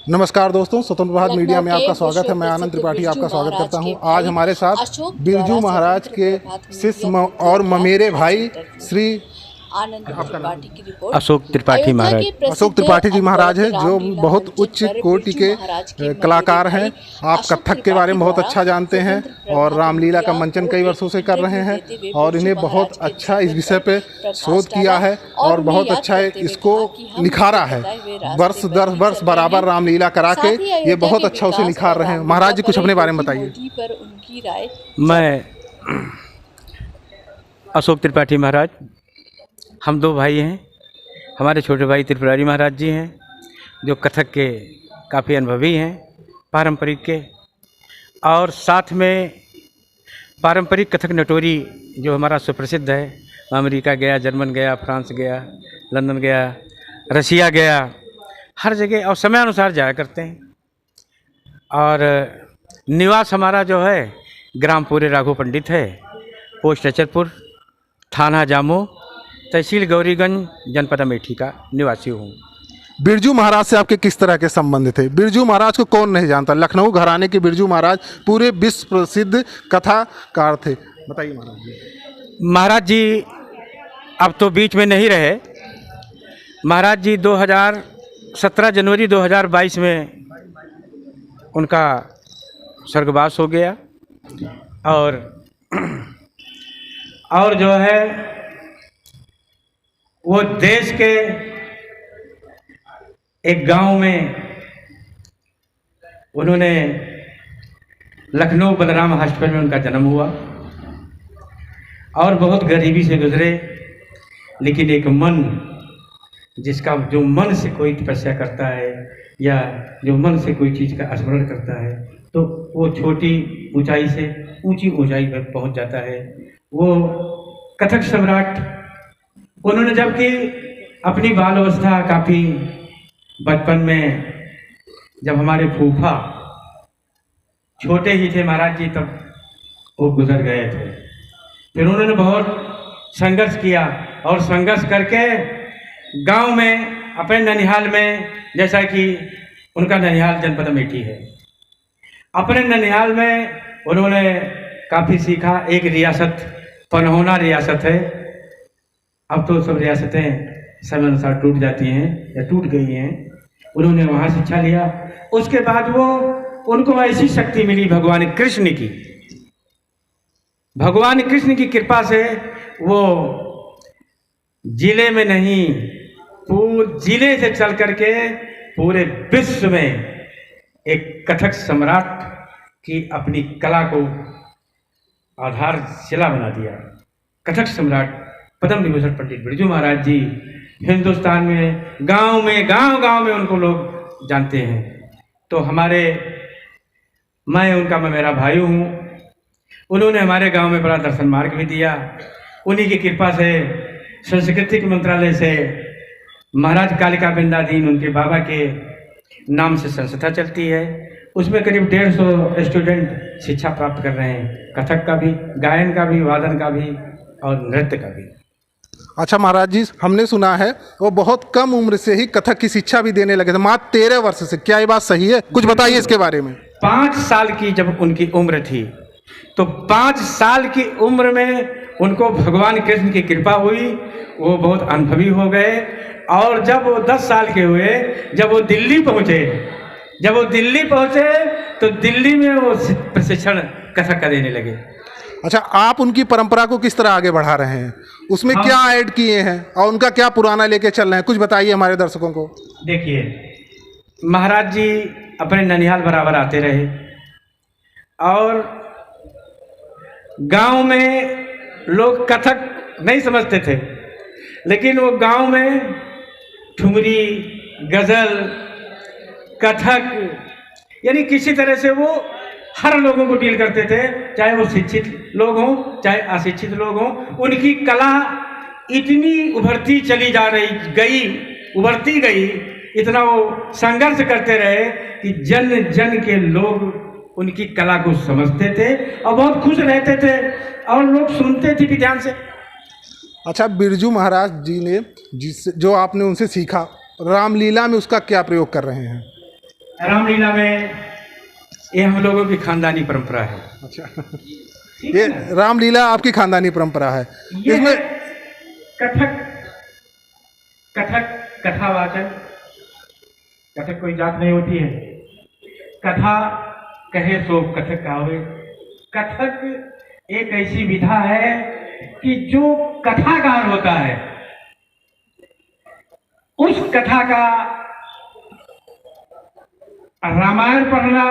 नमस्कार दोस्तों, स्वतंत्र भारत मीडिया में आपका स्वागत है। मैं आनंद त्रिपाठी आपका स्वागत करता हूं। आज हमारे साथ बिरजू महाराज के शिष्य और ममेरे भाई श्री आपका नाम? अशोक त्रिपाठी महाराज। अशोक त्रिपाठी जी महाराज हैं, जो बहुत उच्च कोटि के कलाकार हैं। आप कथक के बारे में बहुत अच्छा जानते हैं और रामलीला का मंचन कई वर्षों से कर रहे हैं और इन्हें बहुत अच्छा इस विषय पे शोध किया है और बहुत अच्छा इसको निखारा है। वर्ष दर वर्ष बराबर रामलीला करा के ये बहुत अच्छा उसे निखार रहे हैं। महाराज जी कुछ अपने बारे में बताइए। मैं अशोक त्रिपाठी महाराज, हम दो भाई हैं। हमारे छोटे भाई त्रिपुरारी महाराज जी हैं, जो कथक के काफ़ी अनुभवी हैं पारंपरिक के, और साथ में पारंपरिक कथक नटोरी जो हमारा सुप्रसिद्ध है। अमेरिका गया, जर्मन गया, फ्रांस गया, लंदन गया, रसिया गया, हर जगह और समय अनुसार जाया करते हैं। और निवास हमारा जो है ग्राम पूरे राघव पंडित है, पोस्ट अचरपुर, थाना जामो, तहसील गौरीगंज, जनपद अमेठी का निवासी हूँ। बिरजू महाराज से आपके किस तरह के संबंध थे? बिरजू महाराज को कौन नहीं जानता? लखनऊ घराने के बिरजू महाराज पूरे विश्व प्रसिद्ध कथाकार थे। बताइए महाराज जी। महाराज जी अब तो बीच में नहीं रहे। महाराज जी 17 जनवरी 2022 में उनका स्वर्गवास हो गया। और जो है वो देश के एक गांव में उन्होंने, लखनऊ बलराम हॉस्पिटल में उनका जन्म हुआ और बहुत गरीबी से गुजरे। लेकिन एक मन, जो मन से कोई तपस्या करता है या जो मन से कोई चीज़ का स्मरण करता है तो वो छोटी ऊंचाई से ऊंची ऊंचाई पर पहुंच जाता है। वो कथक सम्राट, उन्होंने जबकि अपनी बाल अवस्था काफ़ी बचपन में, जब हमारे फूफा छोटे ही थे महाराज जी, तब वो गुजर गए थे। फिर उन्होंने बहुत संघर्ष किया और संघर्ष करके गांव में, अपने ननिहाल में, जैसा कि उनका ननिहाल जनपद अमेठी है, अपने ननिहाल में उन्होंने काफ़ी सीखा। एक रियासत, पनहोना रियासत है, अब तो सब रियासतें समय अनुसार टूट जाती हैं या टूट गई हैं। उन्होंने वहाँ शिक्षा लिया। उसके बाद उनको ऐसी शक्ति मिली भगवान कृष्ण की, भगवान कृष्ण की कृपा से वो जिले में नहीं, पूरे जिले से चल करके पूरे विश्व में एक कथक सम्राट की अपनी कला को आधारशिला बना दिया। कथक सम्राट पद्म विभूषण पंडित बिरजू महाराज जी हिंदुस्तान में गांव में उनको लोग जानते हैं। तो मैं उनका मेरा भाई हूँ। उन्होंने हमारे गांव में बड़ा दर्शन मार्ग भी दिया। उन्हीं की कृपा से सांस्कृतिक मंत्रालय से महाराज कालिका बिंदादीन, उनके बाबा के नाम से संस्था चलती है। उसमें करीब 150 स्टूडेंट शिक्षा प्राप्त कर रहे हैं, कथक का भी, गायन का भी, वादन का भी और नृत्य का भी। अच्छा महाराज जी, हमने सुना है वो बहुत कम उम्र से ही कथक की शिक्षा भी देने लगे थे, मात्र 13 वर्ष से। क्या ये बात सही है? कुछ बताइए इसके बारे में। 5 साल की जब उनकी उम्र थी, तो 5 साल की उम्र में उनको भगवान कृष्ण की कृपा हुई। वो बहुत अनुभवी हो गए और जब वो 10 साल के हुए, जब वो दिल्ली पहुँचे तो दिल्ली में वो प्रशिक्षण कथक का देने लगे। अच्छा, आप उनकी परंपरा को किस तरह आगे बढ़ा रहे हैं? उसमें क्या ऐड किए हैं और उनका क्या पुराना लेके चल रहे हैं? कुछ बताइए हमारे दर्शकों को। देखिए, महाराज जी अपने ननिहाल बराबर आते रहे और गांव में लोग कथक नहीं समझते थे, लेकिन वो गांव में ठुमरी, गज़ल, कथक, यानी किसी तरह से वो हर लोगों को डील करते थे, चाहे वो शिक्षित लोग हों चाहे अशिक्षित लोग हों। उनकी कला इतनी उभरती गई, इतना वो संघर्ष करते रहे कि जन जन के लोग उनकी कला को समझते थे और बहुत खुश रहते थे और लोग सुनते थे भी ध्यान से। अच्छा, बिरजू महाराज जी ने जो आपने उनसे सीखा, रामलीला में उसका क्या प्रयोग कर रहे हैं? रामलीला में ये हम लोगों की खानदानी परंपरा है। अच्छा, ठीक ये है ना? रामलीला आपकी खानदानी परंपरा है। ये इसमें कथक कथक कथावाचन, कथक कोई जात नहीं होती है। कथा कहे सो कथक कहावे। कथक एक ऐसी विधा है कि जो कथाकार होता है उस कथा का रामायण पढ़ना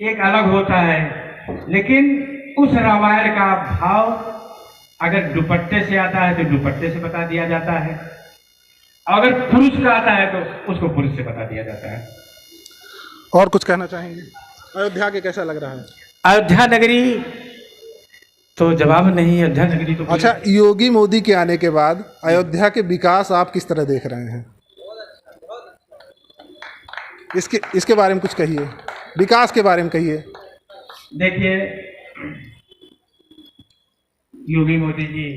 एक अलग होता है, लेकिन उस रामायण का भाव अगर दुपट्टे से आता है तो दुपट्टे से बता दिया जाता है, अगर पुरुष का आता है तो उसको पुरुष से बता दिया जाता है। और कुछ कहना चाहेंगे? अयोध्या के कैसा लग रहा है? अयोध्या नगरी तो जवाब नहीं है। अयोध्या नगरी तो अच्छा, योगी मोदी के आने के बाद अयोध्या के विकास आप किस तरह देख रहे हैं? इसके बारे में कुछ कहिए, विकास के बारे में कहिए। देखिए, योगी मोदी जी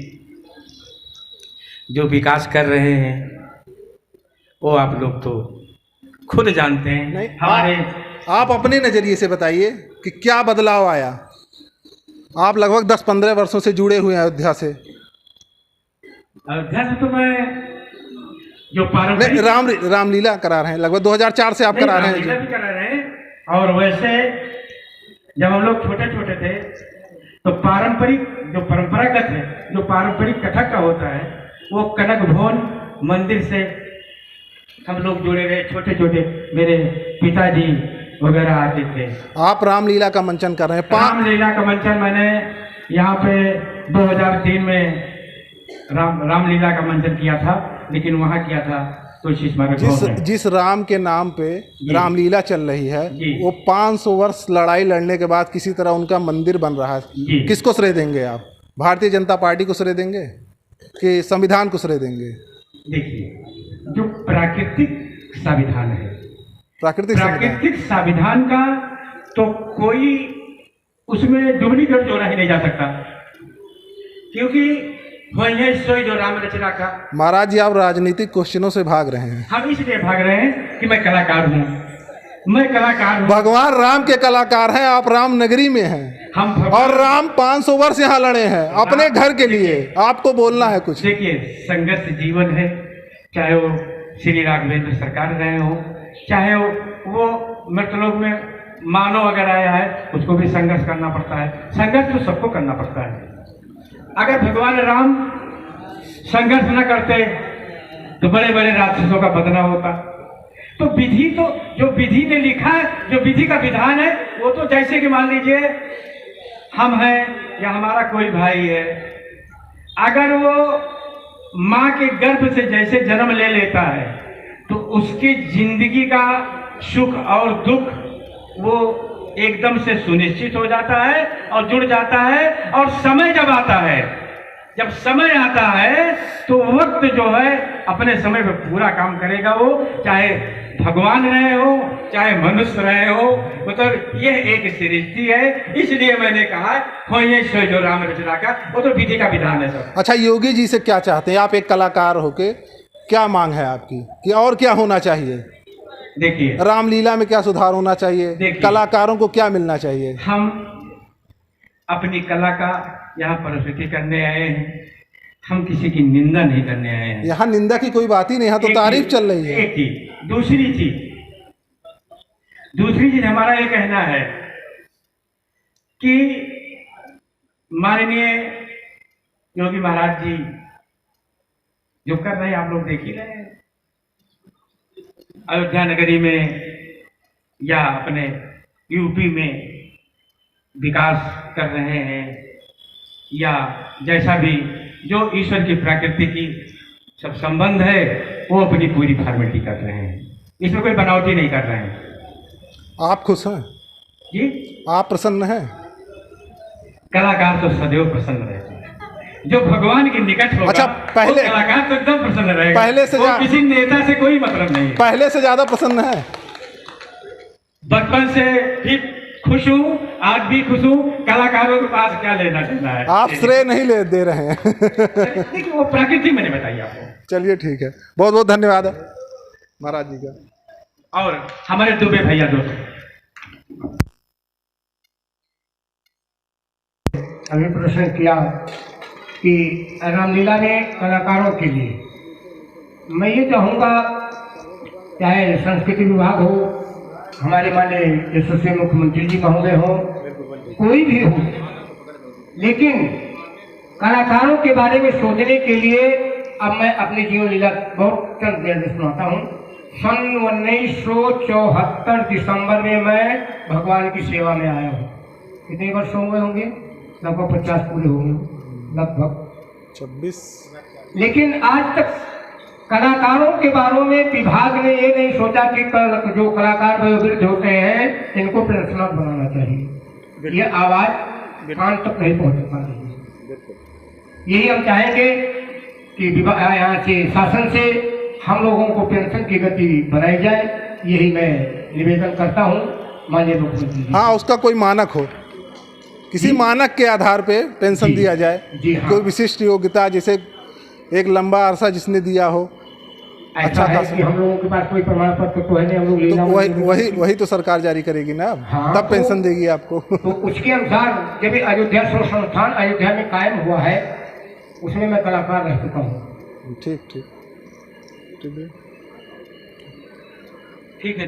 जो विकास कर रहे हैं वो आप लोग तो खुद जानते हैं। नहीं, हमारे आप अपने नज़रिए से बताइए कि क्या बदलाव आया। आप लगभग 10-15 वर्षों से जुड़े हुए हैं अयोध्या से। अयोध्या से तो मैं जो नहीं, पारंपरिक रामलीला करा रहे हैं, लगभग 2004 से आप करा रहे रामलीला हैं। भी करा रहे हैं। और वैसे जब हम लोग छोटे छोटे थे तो पारंपरिक जो परंपरागत है, जो पारंपरिक कथक का होता है, वो कनक भवन मंदिर से हम लोग जुड़े रहे। छोटे छोटे मेरे पिताजी वगैरह आते थे। आप रामलीला का मंचन कर रहे हैं। रामलीला का मंचन मैंने यहाँ पे 2003 में रामलीला का मंचन किया था, लेकिन वहाँ किया था तुलसी स्मारक भवन में। जिस राम के नाम पे रामलीला चल रही है, वो 500 वर्ष लड़ाई लड़ने के बाद किसी तरह उनका मंदिर बन रहा है। किसको श्रेय देंगे आप? भारतीय जनता पार्टी को श्रेय देंगे कि संविधान को श्रेय देंगे? देखिए, जो प्राकृतिक संविधान है, प्राकृतिक संविधान का तो कोई उसमें डुप्लीकेट जोड़ा ही नहीं जा सकता, क्योंकि वही सोई जो राम रचना का। महाराज जी, आप राजनीतिक क्वेश्चनों से भाग रहे हैं। हम इसलिए भाग रहे हैं कि मैं कलाकार हूँ, मैं कलाकार हूँ। भगवान राम के कलाकार हैं, आप राम नगरी में हैं। और राम 500 वर्ष यहाँ लड़े हैं अपने घर के लिए। आपको बोलना है कुछ? देखिए, संघर्ष जीवन है, चाहे वो श्री राघवेंद्र सरकार रहे हो, चाहे वो मृतलोक में मानव अगर आया है, उसको भी संघर्ष करना पड़ता है। संघर्ष तो सबको करना पड़ता है। अगर भगवान राम संघर्ष न करते तो बड़े बड़े राक्षसों का बदला होता। तो विधि तो जो विधि ने लिखा है, जो विधि का विधान है, वो तो जैसे कि मान लीजिए हम हैं या हमारा कोई भाई है, अगर वो माँ के गर्भ से जैसे जन्म ले लेता है तो उसकी जिंदगी का सुख और दुख वो एकदम से सुनिश्चित हो जाता है और जुड़ जाता है। और समय जब आता है, जब समय आता है तो वक्त जो है अपने समय पे पूरा काम करेगा। वो चाहे भगवान रहे हो, चाहे मनुष्य रहे हो, मतलब ये एक सृष्टि है। इसलिए मैंने कहा हो ये सो जो राम रचना का, वो तो विधि का विधान है सब। अच्छा, योगी जी से क्या चाहते हैं? आप एक कलाकार होके क्या मांग है आपकी कि और क्या होना चाहिए? देखिए, रामलीला में क्या सुधार होना चाहिए? कलाकारों को क्या मिलना चाहिए? हम अपनी कला का यहाँ प्रस्तुति करने आए हैं, हम किसी की निंदा नहीं करने आए हैं। यहाँ निंदा की कोई बात ही नहीं, यहाँ तो तारीफ चल रही है। एक ही। दूसरी चीज हमारा ये कहना है कि माननीय योगी महाराज जी जो कर रहे हैं, आप लोग देख ही रहे हैं। अयोध्या नगरी में या अपने यूपी में विकास कर रहे हैं, या जैसा भी जो ईश्वर की प्रकृति की सब संबंध है, वो अपनी पूरी फॉर्मेलिटी कर रहे हैं। इसमें कोई बनावटी नहीं कर रहे हैं। आप खुश हैं जी? आप प्रसन्न हैं? कलाकार तो सदैव प्रसन्न रहते हैं। जो भगवान के निकट होगा, अच्छा, पहले कलाकार तो एकदम प्रसन्न रहेगा। पहले से किसी नेता से कोई मतलब नहीं है। पहले से ज्यादा प्रसन्न है? बचपन से भी खुश हूँ, आज भी खुश हूँ। कलाकारों के पास क्या लेना देना है? आप श्रेय नहीं ले दे रहे हैं। देखिए, वो प्रकृति मैंने बताई आपको। चलिए, ठीक है, बहुत बहुत धन्यवाद महाराज जी का। और हमारे दुबे भैया दोस्त अभी प्रश्न किया कि रामलीला में कलाकारों के लिए मैं ये चाहूँगा, चाहे संस्कृति विभाग हो, हमारे माननीय यशस्वी मुख्यमंत्री जी महोदय हो, कोई भी हो, लेकिन कलाकारों के बारे में सोचने के लिए अब मैं अपनी जीवन लीला बहुत चंद देर से सुनाता हूँ। सन 1974 दिसंबर में मैं भगवान की सेवा में आया हूँ। कितने वर्ष हो गए होंगे? लगभग 50 पूरे होंगे, लगभग 26। लेकिन आज तक कलाकारों के बारे में विभाग ने ये नहीं सोचा कि जो कलाकार वयोवृद्ध होते हैं इनको पेंशनर बनाना चाहिए। ये आवाज कान तक नहीं पहुंच पाती। यही हम चाहेंगे कि यहाँ से शासन से हम लोगों को पेंशन की गति बनाई जाए। यही मैं निवेदन करता हूँ माननीय मुख्यमंत्री जी। हाँ, उसका कोई मानक हो, किसी मानक के आधार पे पेंशन दिया जाए। जी हाँ। कोई विशिष्ट योग्यता, जैसे एक लंबा अरसा जिसने दिया हो। ऐसा है कि हम लोगों के पास कोई प्रमाण पत्र तो है नहीं, हम लोग वही तो सरकार जारी करेगी ना। हाँ, तब पेंशन देगी आपको। तो उसके अनुसार जब अयोध्या शोध संस्थान अयोध्या में कायम हुआ है, उसमें मैं कलाकार रह चुका हूँ। ठीक ठीक ठीक है। ठीक है।